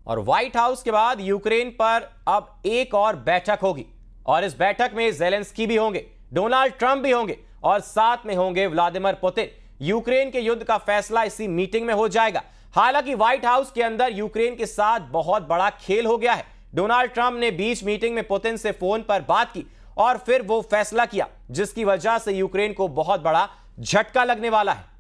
और white house के बाद यूक्रेन पर अब एक और बैठक होगी और इस बैठक में ज़ेलेंस्की भी होंगे, डोनाल्ड ट्रंप भी होंगे और साथ में होंगे व्लादिमीर पुतिन। यूक्रेन के युद्ध का फैसला इसी मीटिंग में हो जाएगा। हालांकि व्हाइट हाउस के अंदर यूक्रेन के साथ बहुत बड़ा खेल हो गया है। डोनाल्ड ट्रंप ने बीच मीटिंग में पुतिन से फोन पर बात की और फिर वो फैसला किया जिसकी वजह से यूक्रेन को बहुत बड़ा झटका लगने वाला है।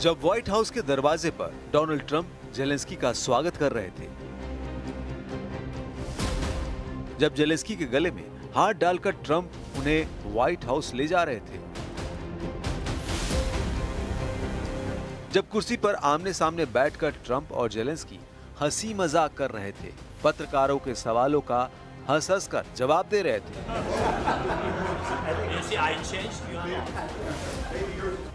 जब व्हाइट हाउस के दरवाजे पर डोनाल्ड ट्रंप जेलेंस्की का स्वागत कर रहे थे, जब जेलेंस्की के गले में हाथ डालकर ट्रंप उन्हें व्हाइट हाउस ले जा रहे थे, जब कुर्सी पर आमने सामने बैठकर ट्रंप और जेलेंस्की हंसी मजाक कर रहे थे, पत्रकारों के सवालों का हंस हंस कर जवाब दे रहे थे,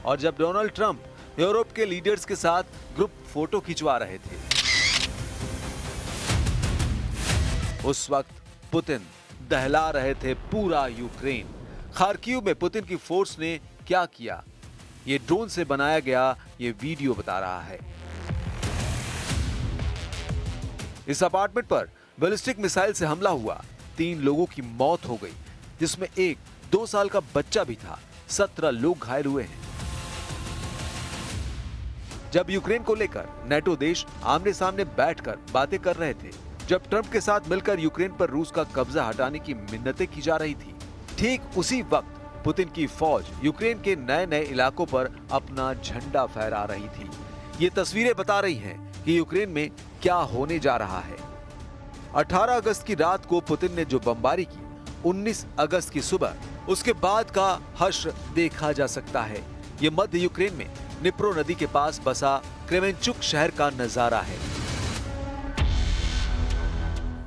और जब डोनाल्ड ट्रंप यूरोप के लीडर्स के साथ ग्रुप फोटो खिंचवा रहे थे, उस वक्त पुतिन दहला रहे थे पूरा यूक्रेन। खार्किव में पुतिन की फोर्स ने क्या किया, ये ड्रोन से बनाया गया ये वीडियो बता रहा है। इस अपार्टमेंट पर बैलिस्टिक मिसाइल से हमला हुआ, 3 लोगों की मौत हो गई, जिसमें एक 2 साल का बच्चा भी था। 17 लोग घायल हुए हैं। जब यूक्रेन को लेकर नेटो देश आमने सामने बैठकर बातें कर रहे थे, जब ट्रंप के साथ मिलकर यूक्रेन पर रूस का कब्जा हटाने की मिन्नतें की जा रही थी, ठीक उसी वक्त पुतिन की फौज यूक्रेन के नए नए इलाकों पर अपना झंडा फहरा रही थी। ये तस्वीरें बता रही हैं कि यूक्रेन में क्या होने जा रहा है। 18 अगस्त की रात को पुतिन ने जो बमबारी की, 19 अगस्त की सुबह उसके बाद का हश्र देखा जा सकता है। ये मध्य यूक्रेन में निप्रो नदी के पास बसा क्रेमेंचुक शहर का नजारा है।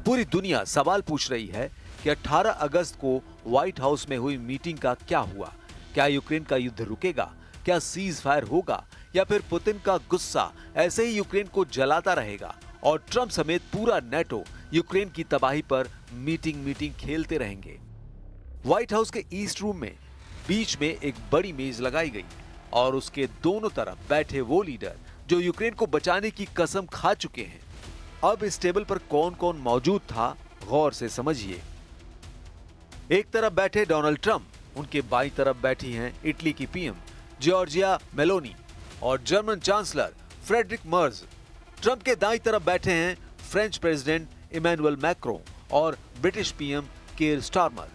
पूरी दुनिया सवाल पूछ रही है कि 18 अगस्त को व्हाइट हाउस में हुई मीटिंग का क्या हुआ। क्या यूक्रेन का युद्ध रुकेगा? क्या सीज फायर होगा? या फिर पुतिन का गुस्सा ऐसे ही यूक्रेन को जलाता रहेगा और ट्रंप समेत पूरा नेटो यूक्रेन की तबाही पर मीटिंग खेलते रहेंगे? व्हाइट हाउस के ईस्ट रूम में बीच में एक बड़ी मेज लगाई गई और उसके दोनों तरफ बैठे वो लीडर जो यूक्रेन को बचाने की कसम खा चुके हैं। अब इस टेबल पर कौन कौन मौजूद था, गौर से समझिए। एक तरफ बैठे डोनाल्ड ट्रंप, उनके बाईं तरफ बैठी हैं इटली की पीएम जॉर्जिया मेलोनी और German chancellor Friedrich Merz. Trump के दाईं तरफ बैठे हैं फ्रेंच प्रेसिडेंट इमैनुअल मैक्रों और British PM Keir Starmer.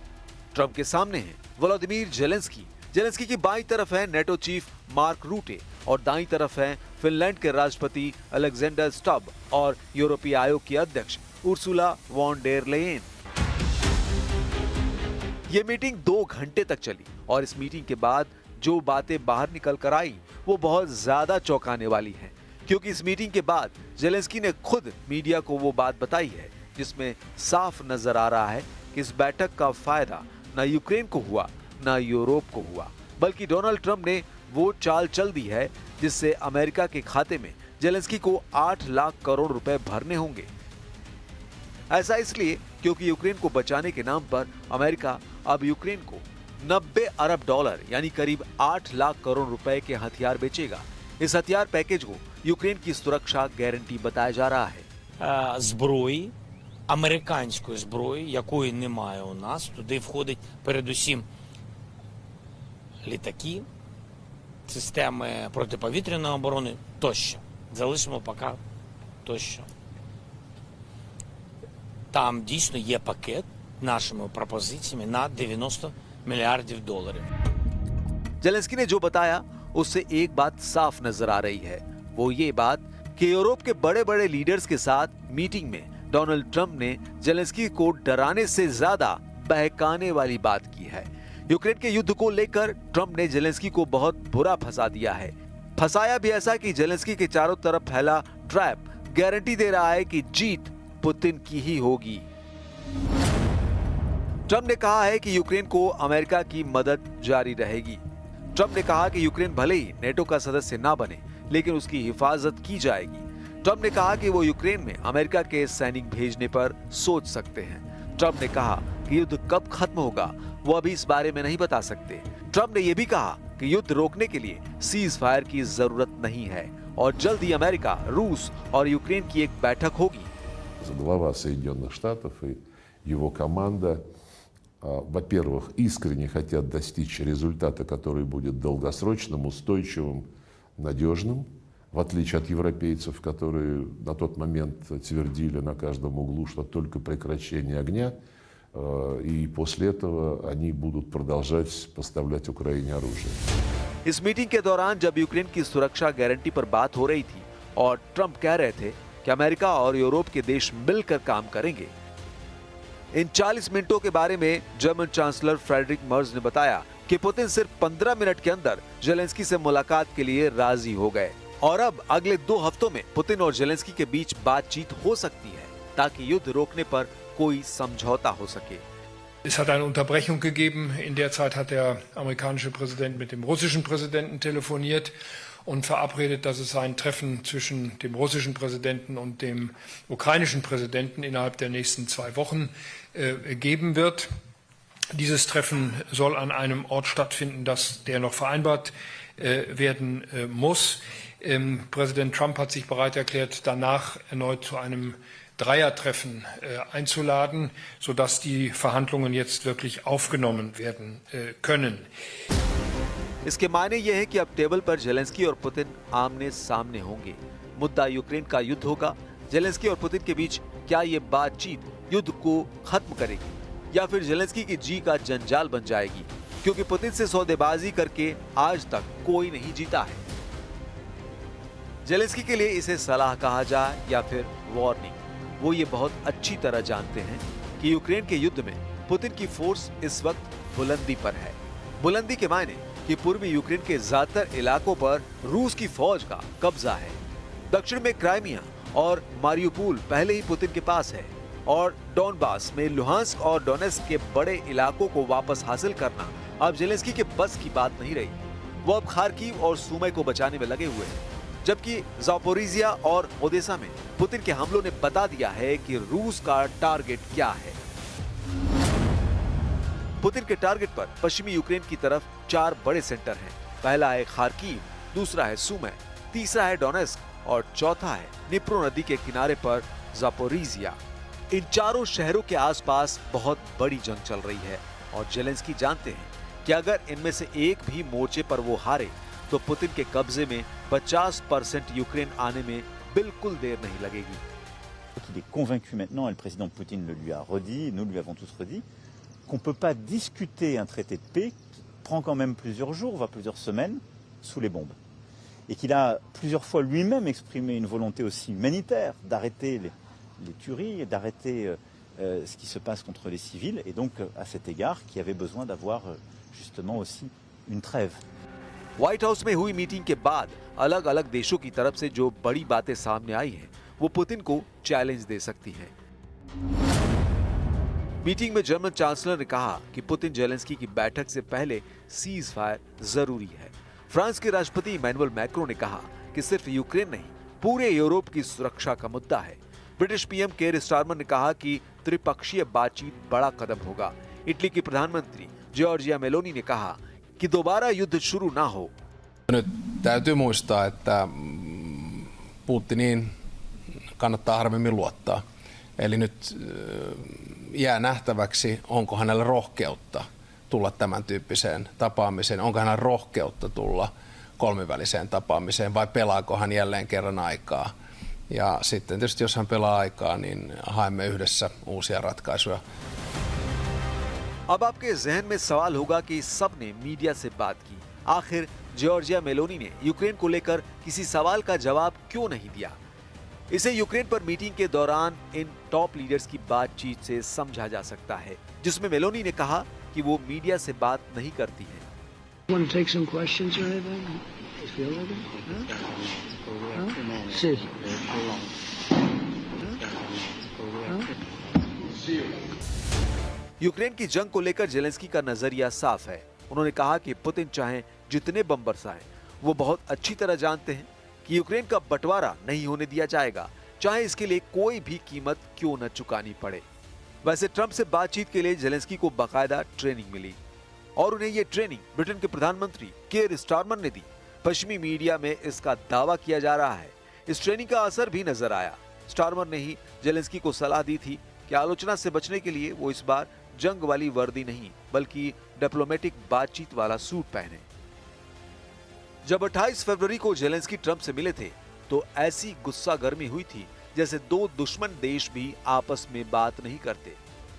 Trump के सामने हैं व्लादिमीर जेलेंस्की। जेलेंस्की की बाईं तरफ है नेटो चीफ मार्क रूटे और दाईं तरफ है फिनलैंड के राष्ट्रपति अलेक्जेंडर स्टब और यूरोपीय आयोग की अध्यक्ष उर्सुला वॉन डेर लेयेन। ये मीटिंग 2 घंटे तक चली और इस मीटिंग के बाद जो बातें बाहर निकल कर आई वो बहुत ज्यादा चौंकाने वाली हैं, क्योंकि इस मीटिंग के बाद जेलेंस्की ने खुद मीडिया को वो बात बताई है जिसमें साफ नजर आ रहा है कि इस बैठक का फायदा न यूक्रेन को हुआ न यूरोप को हुआ, बल्कि डोनाल्ड ट्रंप ने वो चाल चल दी है जिससे अमेरिका के खाते में जेलेंस्की को 8 लाख करोड़ रुपए भरने होंगे। ऐसा इसलिए क्योंकि यूक्रेन को बचाने के नाम पर अमेरिका अब यूक्रेन को 90 अरब डॉलर यानी करीब 8 लाख करोड़ रुपए के हथियार बेचेगा। इस हथियार पैकेज को यूक्रेन की सुरक्षा गारंटी बताया जा रहा है। зброї, американської зброї, якої немає у нас, туди входить передусім літаки, системи протиповітряної оборони тощо. Залишимо поки тощо. Там дійсно є пакет нашими пропозиціями на 90 мільярдів доларів. जेलेंस्की ने जो बताया उससे एक बात साफ नजर आ रही है, वो ये बात कि यूरोप के बड़े बड़े लीडर्स के साथ मीटिंग में डोनाल्ड ट्रंप ने जेलेंस्की को डराने से ज्यादा बहकाने वाली बात की है। यूक्रेन के युद्ध को लेकर ट्रंप ने जेलेंस्की को बहुत बुरा फंसा दिया है। फंसाया भी ऐसा कि जेलेंस्की के चारों तरफ फैला ट्रैप गारंटी दे रहा है कि जीत पुतिन की ही होगी। ट्रंप ने कहा है कि यूक्रेन को अमेरिका की मदद जारी रहेगी। ट्रंप ने कहा कि यूक्रेन भले ही नेटो का सदस्य ना बने, लेकिन उसकी हिफाजत की जाएगी। ट्रंप ने कहा कि वो यूक्रेन में अमेरिका के सैनिक भेजने पर सोच सकते हैं। ट्रंप ने कहा कि युद्ध कब खत्म होगा वो अभी इस बारे में नहीं बता सकते। ट्रंप ने यह भी कहा कि युद्ध रोकने के लिए सीज फायर की जरूरत नहीं है और जल्द ही अमेरिका, रूस और यूक्रेन की एक बैठक होगी। Глава Соединенных Штатов и его команда, во-первых, искренне хотят достичь результата, который будет долгосрочным, устойчивым, надежным, в отличие от европейцев, которые на тот момент твердили на каждом углу, что только прекращение огня, и после этого они будут продолжать поставлять Украине оружие. इस मीटिंग के दौरान जब यूक्रेन की सुरक्षा गारंटी पर बात हो रही थी और ट्रंप कह रहे थे कि अमेरिका और यूरोप के देश मिलकर काम करेंगे, इन 40 मिनटों के बारे में जर्मन चांसलर फ्रेडरिक मर्ज ने बताया कि पुतिन सिर्फ 15 मिनट के अंदर जेलेंस्की से मुलाकात के लिए राजी हो गए और अब अगले 2 हफ्तों में पुतिन और जेलेंस्की के बीच बातचीत हो सकती है ताकि युद्ध रोकने पर कोई समझौता हो सके। Es hat eine Unterbrechung gegeben. In der Zeit hat der amerikanische Präsident mit dem russischen Präsidenten telefoniert und verabredet, dass es ein Treffen zwischen dem russischen Präsidenten und dem ukrainischen Präsidenten innerhalb der nächsten 2 Wochen geben wird. Dieses Treffen soll an einem Ort stattfinden, der noch vereinbart werden muss. Präsident Trump hat sich bereit erklärt, danach erneut zu einem Dreiertreffen einzuladen, sodass die Verhandlungen jetzt wirklich aufgenommen werden können. इसके मायने ये है कि अब table पर Zelensky और Putin आमने सामने होंगे। मुद्दा यूक्रेन का युद्ध होगा। जेलेंस्की और पुतिन के बीच क्या ये बातचीत युद्ध को खत्म करेगी या फिर जेलेंस्की की जी का जंजाल बन जाएगी, क्योंकि पुतिन से सौदेबाजी करके आज तक कोई नहीं जीता है। जेलेंस्की के लिए इसे सलाह कहा जाए या फिर वार्निंग, वो ये बहुत अच्छी तरह जानते हैं कि यूक्रेन के युद्ध में पुतिन की फोर्स इस वक्त बुलंदी पर है। बुलंदी के मायने कि पूर्वी यूक्रेन के ज्यादातर इलाकों पर रूस की फौज का कब्जा है। दक्षिण में क्राइमिया और मारियुपोल पहले ही पुतिन के पास है और डोनबास में लुहांस्क और डोनेस्क के बड़े इलाकों को वापस हासिल करना अब जेलेंस्की के बस की बात नहीं रही। वो अब खार्किव और सुमी को बचाने में लगे हुए हैं, जबकि ज़ापोरिजिया और ओदेसा में पुतिन के हमलों ने बता दिया है कि रूस का टारगेट क्या है। पुतिन के टारगेट पर पश्चिमी यूक्रेन की तरफ 4 बड़े सेंटर हैं। पहला है खार्किव, दूसरा है सुमी, तीसरा है डोनेस्क और चौथा है निप्रो नदी के किनारे पर ज़ापोरिजिया। इन चारों शहरों के आसपास बहुत बड़ी जंग चल रही है और जेलेंस्की जानते हैं कि अगर इनमें से एक भी मोर्चे पर वो हारे तो पुतिन के कब्जे में 50% यूक्रेन आने में बिल्कुल देर नहीं लगेगी। Il est convaincu maintenant, et le président Poutine le lui a redit, nous lui avons tous redit, qu'on ne peut pas discuter un traité de paix qui prend quand même plusieurs jours, voire plusieurs semaines, sous les bombes. Et qu'il a plusieurs fois lui-même exprimé une volonté aussi humanitaire d'arrêter les tueries, d'arrêter ce qui se passe contre les civils, et donc à cet égard, qui avait besoin d'avoir justement aussi une trêve. White house में हुई meeting के बाद अलग अलग देशों की तरफ से जो बड़ी बातें सामने आई हैं, वो पुतिन को चैलेंज दे सकती हैं। मीटिंग में जर्मन चांसलर ने कहा कि पुतिन जेलेंस्की की बैठक से पहले सीज फायर जरूरी है। फ्रांस के राष्ट्रपति इमैनुअल मैक्रो ने कहा कि सिर्फ यूक्रेन नहीं, पूरे यूरोप की सुरक्षा का मुद्दा है। ब्रिटिश पीएम केयर स्टारमर ने कहा कि त्रिपक्षीय बातचीत बड़ा कदम होगा। इटली की प्रधानमंत्री जॉर्जिया मेलोनी ने कहा कि दोबारा युद्ध शुरू ना हो। Nyt täytyy muistaa, että Putiniin kannattaa harvemmin luottaa. Eli nyt jää nähtäväksi, onko hänellä rohkeutta tulla tämän tyyppiseen tapaamiseen, onko hänellä rohkeutta tulla kolmiväliseen tapaamiseen vai pelaako hän jälleen kerran aikaa. Ja sitten tietysti jos hän pelaa aikaa, niin haemme yhdessä uusia ratkaisuja. अब आपके जहन में सवाल होगा कि सबने media से बात की, आखिर जॉर्जिया मेलोनी ने यूक्रेन को लेकर किसी सवाल का जवाब क्यों नहीं दिया? इसे यूक्रेन पर मीटिंग के दौरान इन टॉप लीडर्स की बातचीत से समझा जा सकता है, जिसमें मेलोनी ने कहा कि वो मीडिया से बात नहीं करती है। Want to take some questions or anything? You feel like it? Huh? See. Ukraine की जंग को लेकर जेलेंस्की का नजरिया साफ है। उन्होंने कहा कि पुतिन चाहे जितने बम बरसाएं, वो बहुत अच्छी तरह जानते हैं कि यूक्रेन का बंटवारा नहीं होने दिया जाएगा, चाहे इसके लिए कोई भी कीमत क्यों न चुकानी पड़े। वैसे ट्रंप से बातचीत के लिए जेलेंस्की को बाकायदा ट्रेनिंग मिली और उन्हें यह ट्रेनिंग ब्रिटेन के प्रधानमंत्री कीर स्टारमर ने दी। पश्चिमी मीडिया में इसका दावा किया जा रहा है। इस ट्रेनिंग का असर भी नजर आया। स्टारमर ने ही जेलेंस्की को सलाह दी थी कि आलोचना से बचने के लिए वो इस बार जंग वाली वर्दी नहीं बल्कि डिप्लोमेटिक बातचीत वाला सूट पहने। जब 28 फरवरी को जेलेंस्की ट्रंप से मिले थे तो ऐसी गुस्सा गर्मी हुई थी जैसे दो दुश्मन देश भी आपस में बात नहीं करते।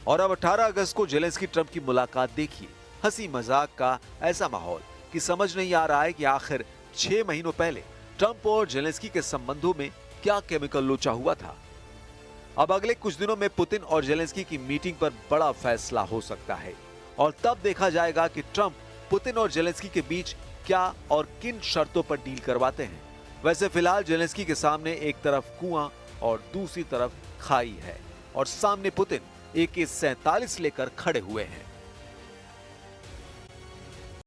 और अब 18 अगस्त को जेलेंस्की ट्रंप की मुलाकात देखिए। हंसी मजाक का ऐसा माहौल कि समझ नहीं आ रहा है कि आखिर 6 महीनों पहले ट्रंप और जेलेंस्की के संबंधों में क्या केमिकल लोचा हुआ था। अब अगले कुछ दिनों में पुतिन और जेलेंस्की की मीटिंग पर बड़ा फैसला हो सकता है और तब देखा जाएगा कि ट्रंप पुतिन और जेलेंस्की के बीच क्या और किन शर्तों पर डील करवाते हैं। वैसे फिलहाल जेलेंस्की के सामने एक तरफ कुआं और दूसरी तरफ खाई है और सामने पुतिन AK-47 लेकर खड़े हुए हैं।